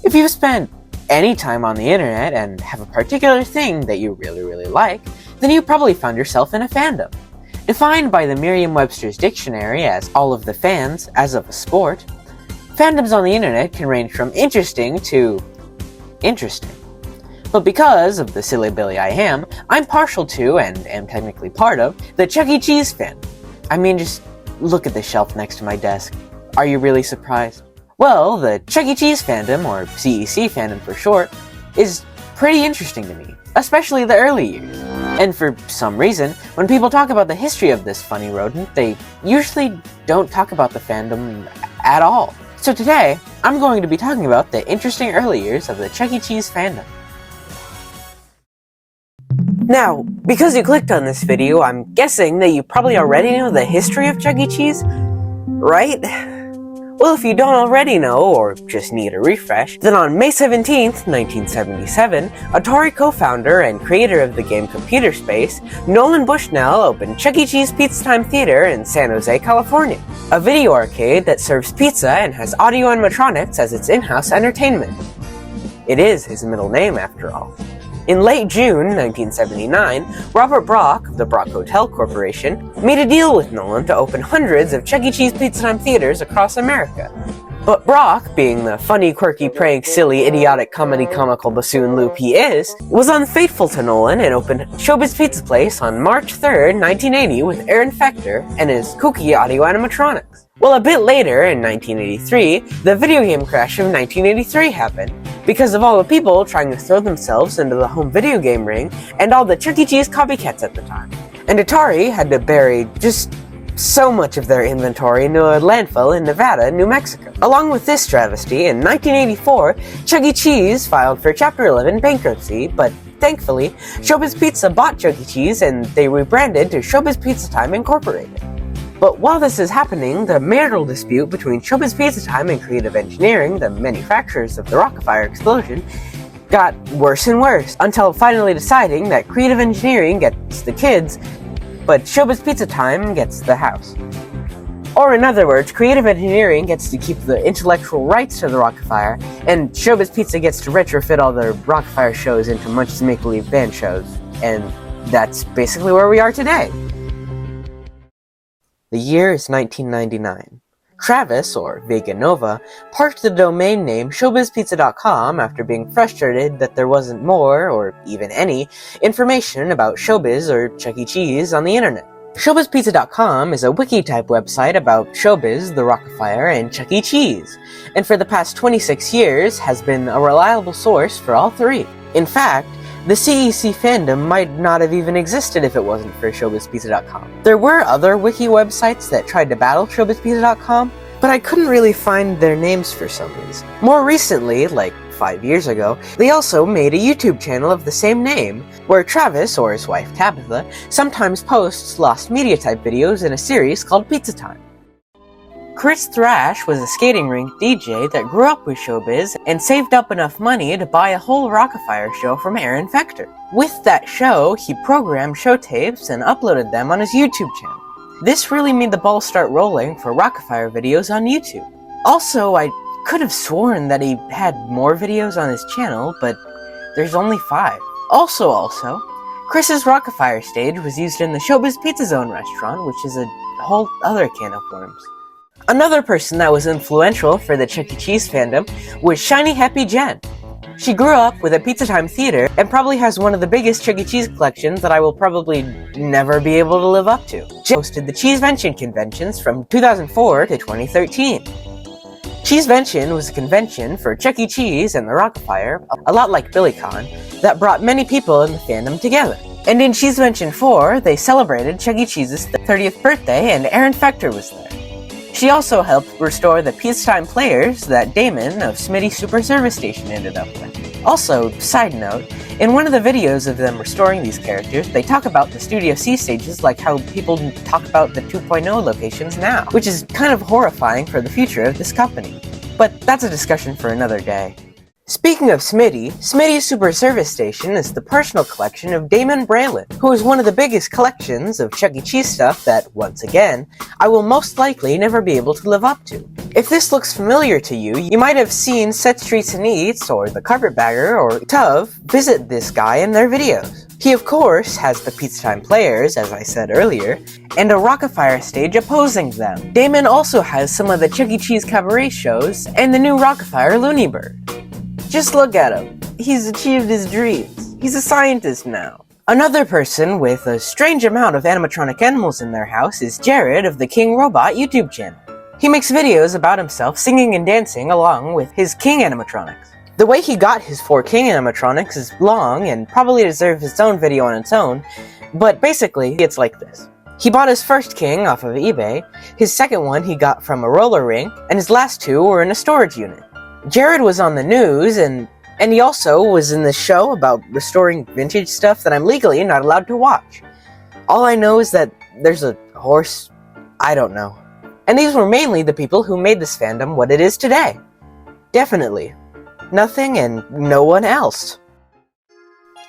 If you've spent any time on the internet and have a particular thing that you really like, then you probably found yourself in a fandom. Defined by the Merriam-Webster's dictionary as all of the fans as of a sport, fandoms on the internet can range from interesting to interesting. But because of the silly Billy I am, I'm partial to, and am technically part of, the Chuck E. Cheese fandom. I mean, just look at the shelf next to my desk. Are you really surprised? Well, the Chuck E. Cheese fandom, or CEC fandom for short, is pretty interesting to me, especially the early years. And for some reason, when people talk about the history of this funny rodent, they usually don't talk about the fandom at all. So today, I'm going to be talking about the interesting early years of the Chuck E. Cheese fandom. Now, because you clicked on this video, I'm guessing that you probably already know the history of Chuck E. Cheese, right? Well, if you don't already know, or just need a refresh, then on May 17th, 1977, Atari co-founder and creator of the game Computer Space, Nolan Bushnell opened Chuck E. Cheese Pizza Time Theater in San Jose, California, a video arcade that serves pizza and has audio animatronics as its in-house entertainment. It is his middle name, after all. In late June 1979, Robert Brock of the Brock Hotel Corporation made a deal with Nolan to open hundreds of Chuck E. Cheese Pizza Time theaters across America. But Brock, being the funny, quirky, prank, silly, idiotic, comical bassoon loop he is, was unfaithful to Nolan and opened Showbiz Pizza Place on March 3rd, 1980 with Aaron Fechter and his kooky audio animatronics. Well, a bit later, in 1983, the video game crash of 1983 happened, because of all the people trying to throw themselves into the home video game ring and all the Chuck E. Cheese copycats at the time. And Atari had to bury just so much of their inventory into a landfill in Nevada and New Mexico. Along with this travesty, in 1984, Chuck E. Cheese filed for Chapter 11 bankruptcy, but thankfully, Showbiz Pizza bought Chuck E. Cheese and they rebranded to Showbiz Pizza Time Incorporated. But while this is happening, the marital dispute between Showbiz Pizza Time and Creative Engineering, the manufacturers of the Rockafire explosion, got worse and worse, until finally deciding that Creative Engineering gets the kids, but Showbiz Pizza Time gets the house. Or in other words, Creative Engineering gets to keep the intellectual rights to the Rockafire, and Showbiz Pizza gets to retrofit all the Rockafire shows into Munch's Make Believe Band shows. And that's basically where we are today. The year is 1999. Travis, or VegaNova, parked the domain name ShowbizPizza.com after being frustrated that there wasn't more, or even any, information about Showbiz or Chuck E. Cheese on the internet. ShowbizPizza.com is a wiki-type website about Showbiz, the Rockafire, and Chuck E. Cheese, and for the past 26 years has been a reliable source for all three. In fact, the CEC fandom might not have even existed if it wasn't for ShowbizPizza.com. There were other wiki websites that tried to battle ShowbizPizza.com, but I couldn't really find their names for some reason. More recently, like 5 years ago, they also made a YouTube channel of the same name, where Travis, or his wife Tabitha, sometimes posts lost media type videos in a series called Pizza Time. Chris Thrash was a skating rink DJ that grew up with Showbiz and saved up enough money to buy a whole Rockafire show from Aaron Fechter. With that show, he programmed show tapes and uploaded them on his YouTube channel. This really made the ball start rolling for Rockafire videos on YouTube. Also, I could have sworn that he had more videos on his channel, but there's only 5. Also, Chris's Rockafire stage was used in the Showbiz Pizza Zone restaurant, which is a whole other can of worms. Another person that was influential for the Chuck E. Cheese fandom was Shiny Happy Jen. She grew up with a Pizza Time theater and probably has one of the biggest Chuck E. Cheese collections that I will probably never be able to live up to. She hosted the Cheesevention conventions from 2004 to 2013. Cheesevention was a convention for Chuck E. Cheese and the Rockafire, a lot like BillyCon, that brought many people in the fandom together. And in Cheese Mention 4, they celebrated Chuck E. Cheese's 30th birthday, and Aaron Fector was there. She also helped restore the peacetime players that Damon of Smitty Super Service Station ended up with. Also, side note, in one of the videos of them restoring these characters, they talk about the Studio C stages like how people talk about the 2.0 locations now, which is kind of horrifying for the future of this company. But that's a discussion for another day. Speaking of Smitty, Smitty's Super Service Station is the personal collection of Damon Braylon, who is one of the biggest collections of Chuck E. Cheese stuff that, once again, I will most likely never be able to live up to. If this looks familiar to you, you might have seen Set Streets and Eats, or The Carpetbagger, or Tuv visit this guy in their videos. He of course has the Peacetime players, as I said earlier, and a Rockafire stage opposing them. Damon also has some of the Chuck E. Cheese cabaret shows, and the new Rockafire Looney Bird. Just look at him. He's achieved his dreams. He's a scientist now. Another person with a strange amount of animatronic animals in their house is Jared of the King Robot YouTube channel. He makes videos about himself singing and dancing along with his King animatronics. The way he got his 4 King animatronics is long and probably deserves its own video on its own, but basically it's like this. He bought his first King off of eBay, his second one he got from a roller rink, and his last 2 were in a storage unit. Jared was on the news, and he also was in the show about restoring vintage stuff that I'm legally not allowed to watch. All I know is that there's a horse. I don't know. And these were mainly the people who made this fandom what it is today. Definitely. Nothing and no one else.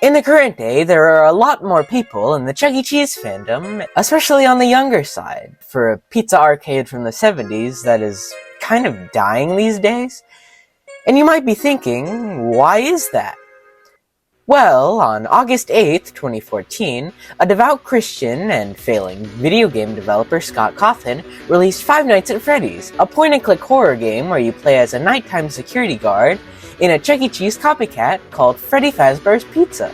In the current day, there are a lot more people in the Chuck E. Cheese fandom, especially on the younger side, for a pizza arcade from the 70s that is kind of dying these days. And you might be thinking, why is that? Well, on August 8th, 2014, a devout Christian and failing video game developer Scott Cawthon released Five Nights at Freddy's, a point-and-click horror game where you play as a nighttime security guard in a Chuck E. Cheese copycat called Freddy Fazbear's Pizza.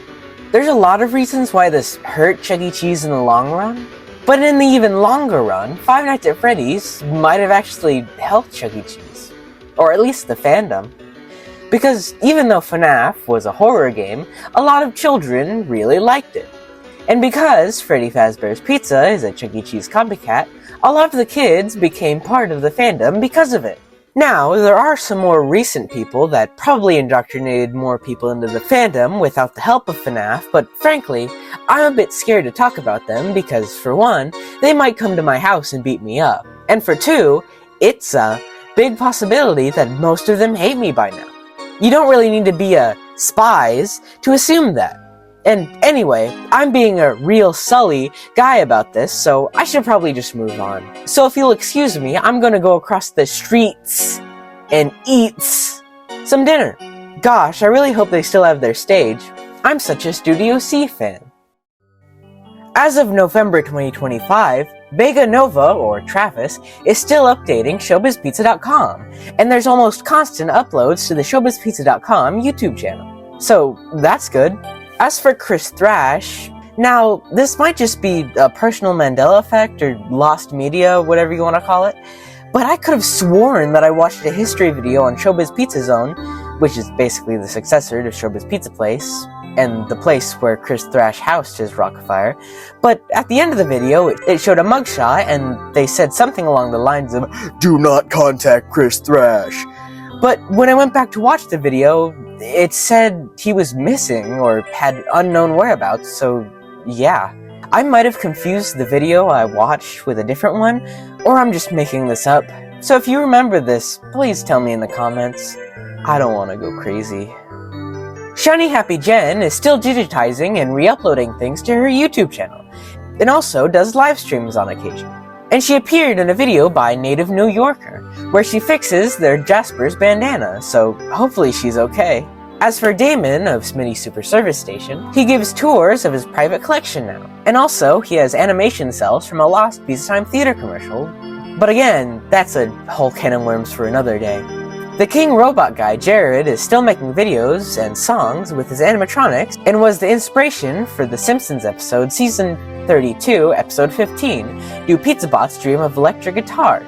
There's a lot of reasons why this hurt Chuck E. Cheese in the long run, but in the even longer run, Five Nights at Freddy's might have actually helped Chuck E. Cheese. Or at least the fandom. Because even though FNAF was a horror game, a lot of children really liked it. And because Freddy Fazbear's Pizza is a Chuck E. Cheese copycat, a lot of the kids became part of the fandom because of it. Now, there are some more recent people that probably indoctrinated more people into the fandom without the help of FNAF, but frankly, I'm a bit scared to talk about them because, for one, they might come to my house and beat me up. And for two, it's a big possibility that most of them hate me by now. You don't really need to be a spies to assume that. And anyway, I'm being a real sully guy about this, so I should probably just move on. So if you'll excuse me, I'm gonna go across the streets and eat some dinner. Gosh, I really hope they still have their stage. I'm such a Studio C fan. As of November 2025, VegaNova, or Travis, is still updating ShowbizPizza.com, and there's almost constant uploads to the ShowbizPizza.com YouTube channel. So, that's good. As for Chris Thrash, now, this might just be a personal Mandela effect, or lost media, whatever you want to call it, but I could have sworn that I watched a history video on Showbiz Pizza Zone, which is basically the successor to Showbiz Pizza Place, and the place where Chris Thrash housed his Rockafire, but at the end of the video, it showed a mugshot, and they said something along the lines of, "Do not contact Chris Thrash." But when I went back to watch the video, it said he was missing, or had unknown whereabouts, so yeah. I might have confused the video I watched with a different one, or I'm just making this up. So if you remember this, please tell me in the comments. I don't want to go crazy. Shiny Happy Jen is still digitizing and re-uploading things to her YouTube channel, and also does live streams on occasion. And she appeared in a video by Native New Yorker, where she fixes their Jasper's bandana, so hopefully she's okay. As for Damon of Smitty Super Service Station, he gives tours of his private collection now, and also he has animation cells from a lost Peacetime Theater commercial, but again, that's a whole can of worms for another day. The King Robot guy, Jared, is still making videos and songs with his animatronics, and was the inspiration for The Simpsons episode Season 32, Episode 15, Do Pizza Bots Dream of Electric Guitars?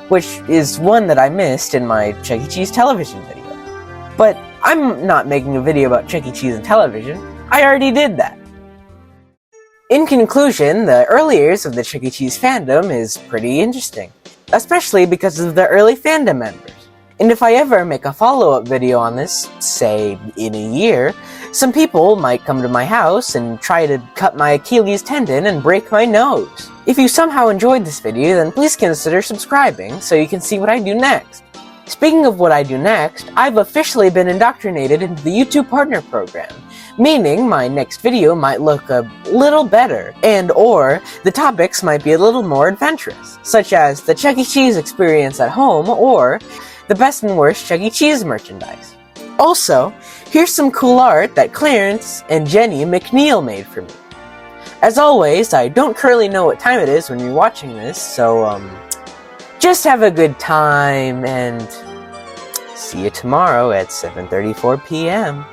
Which is one that I missed in my Chuck E. Cheese television video. But I'm not making a video about Chuck E. Cheese and television, I already did that. In conclusion, the early years of the Chuck E. Cheese fandom is pretty interesting, especially because of the early fandom members. And if I ever make a follow-up video on this, say in a year, some people might come to my house and try to cut my Achilles tendon and break my nose. If you somehow enjoyed this video, then please consider subscribing so you can see what I do next. Speaking of what I do next, I've officially been indoctrinated into the YouTube Partner Program, meaning my next video might look a little better, or the topics might be a little more adventurous, such as the Chuck E. Cheese experience at home, or the best and worst Chuck E. Cheese merchandise. Also, here's some cool art that Clarence and Jenny McNeil made for me. As always, I don't currently know what time it is when you're watching this, so just have a good time, and see you tomorrow at 7:34 p.m.